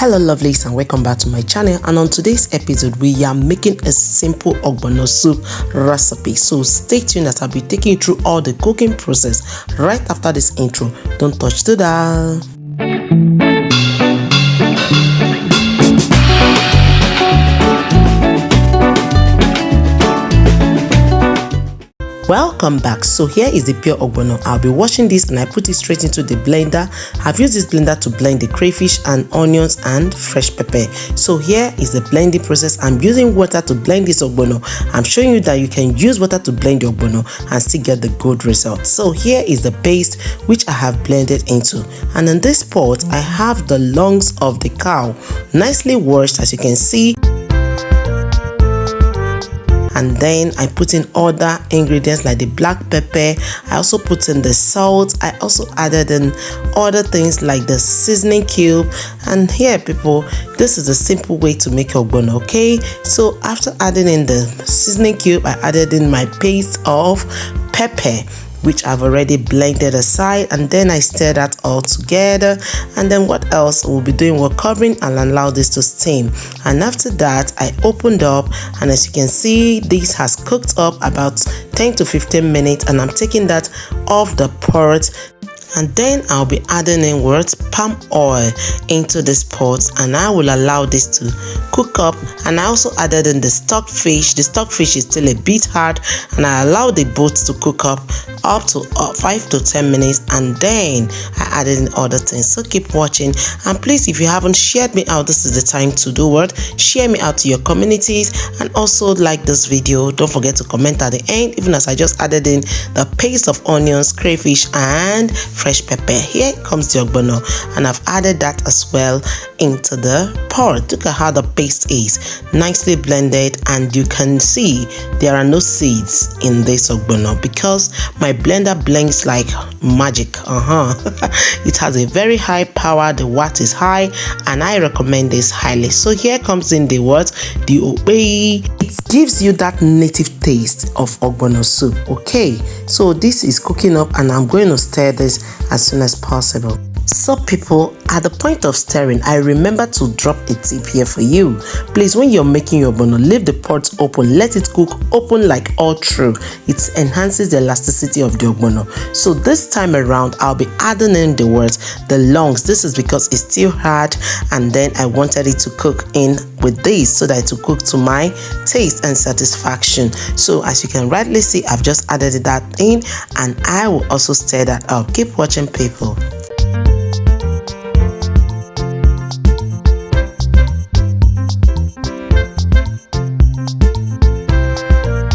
Hello lovelies, and welcome back to my channel. And on today's episode we are making a simple ogbono soup recipe, so stay tuned as I'll be taking you through all the cooking process right after this intro. Don't touch the dial. Welcome back. So here is the pure ogbono. I'll be washing this and I put it straight into the blender. I've used this blender to blend the crayfish and onions and fresh pepper. So here is the blending process. I'm using water to blend this ogbono. I'm showing you that you can use water to blend the ogbono and still get the good result. So here is the paste which I have blended into, and in this pot I have the lungs of the cow nicely washed, as you can see. And then I put in other ingredients like the black pepper. I also put in the salt. I also added in other things like the seasoning cube. And here people, this is a simple way to make ogbono, okay? So after adding in the seasoning cube, I added in my paste of pepper, which I've already blended aside, and then I stir that all together. And then what else we'll be doing, we're covering and allow this to steam. And after that I opened up, and as you can see, this has cooked up about 10 to 15 minutes, and I'm taking that off the pot. And then I'll be adding in palm oil into this pot, and I will allow this to cook up. And I also added in the stockfish. The stockfish is still a bit hard, and I allow the both to cook up to 5 to 10 minutes, and then I added in other things. So keep watching, and please, if you haven't shared me out, this is the time to do what? Share me out to your communities, and also like this video. Don't forget to comment at the end, even as I just added in the paste of onions, crayfish and fresh pepper. Here comes the ogbono, and I've added that as well into the pot. Look at how the paste is nicely blended, and you can see there are no seeds in this ogbono because my blender blends like magic. It has a very high power, the watt is high, and I recommend this highly. So here comes in the obey. It gives you that native taste of ogbono soup. Okay, so this is cooking up, and I'm going to stir this as soon as possible. So people, at the point of stirring, I remember to drop a tip here for you. Please, when you're making your ogbono, leave the pot open, let it cook open like all through. It enhances the elasticity of the ogbono. So this time around I'll be adding in the lungs. This is because it's still hard, and then I wanted it to cook in with this so that it will cook to my taste and satisfaction. So as you can rightly see, I've just added that in, and I will also stir that up. Keep watching people.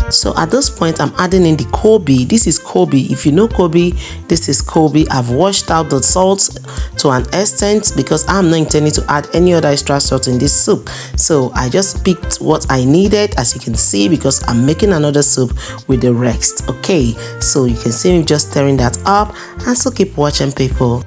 So at this point I'm adding in the Kobe. This is Kobe. If you know Kobe, this is Kobe. I've washed out the salt to an extent because I'm not intending to add any other extra salt in this soup. So I just picked what I needed, as you can see, because I'm making another soup with the rest. Okay, so you can see me just stirring that up, and so keep watching people.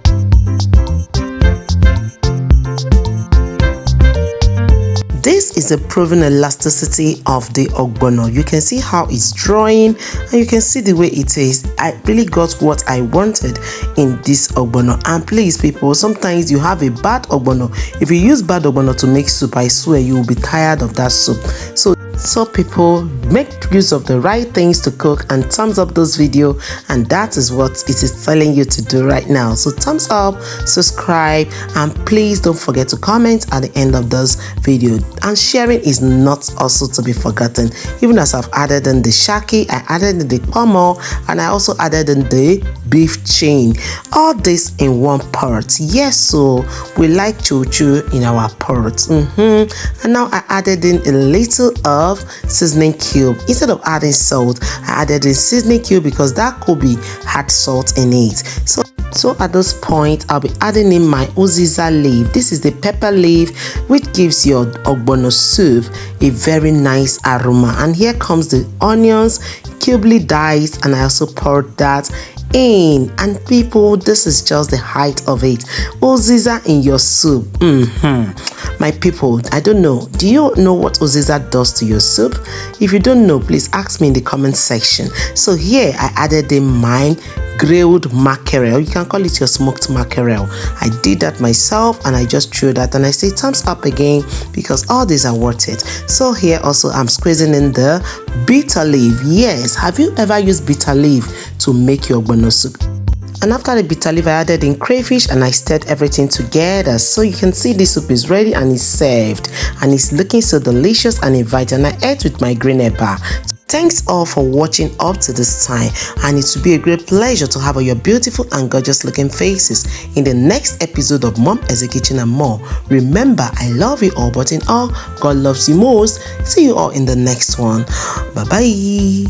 This is a proven elasticity of the ogbono. You can see how it's drawing, and you can see the way it is. I really got what I wanted in this ogbono. And please people, sometimes you have a bad ogbono. If you use bad ogbono to make soup, I swear you will be tired of that soup. So people, make use of the right things to cook, and thumbs up this video, and that is what it is telling you to do right now. So thumbs up, subscribe, and please don't forget to comment at the end of this video. And sharing is not also to be forgotten. Even as I've added in the shaki, I added in the pomo, and I also added in the beef chain. All this in one pot. Yes, so we like choo-choo in our pot. And now I added in a little of seasoning cube. Instead of adding salt, I added a seasoning cube because that Kobe had salt in it. So at this point I'll be adding in my uziza leaf. This is the pepper leaf which gives your ogbono soup a very nice aroma. And here comes the onions, cubely diced, and I also poured that in. And people, this is just the height of it. Uziza in your soup. My people, I don't know, do you know what uziza does to your soup? If you don't know, please ask me in the comment section. So here I added in mine grilled mackerel. You can call it your smoked mackerel. I did that myself and I just threw that and I say thumbs up again because all these are worth it. So here also I'm squeezing in the bitter leaf. Yes, have you ever used bitter leaf to make your ogbono soup? And after the bitter leaf, I added in crayfish and I stirred everything together. So you can see this soup is ready and is served. And it's looking so delicious and inviting. And I ate with my green eba. Thanks all for watching up to this time. And it will be a great pleasure to have all your beautiful and gorgeous looking faces in the next episode of Mom Essy Kitchen and More. Remember, I love you all, but in all, God loves you most. See you all in the next one. Bye-bye.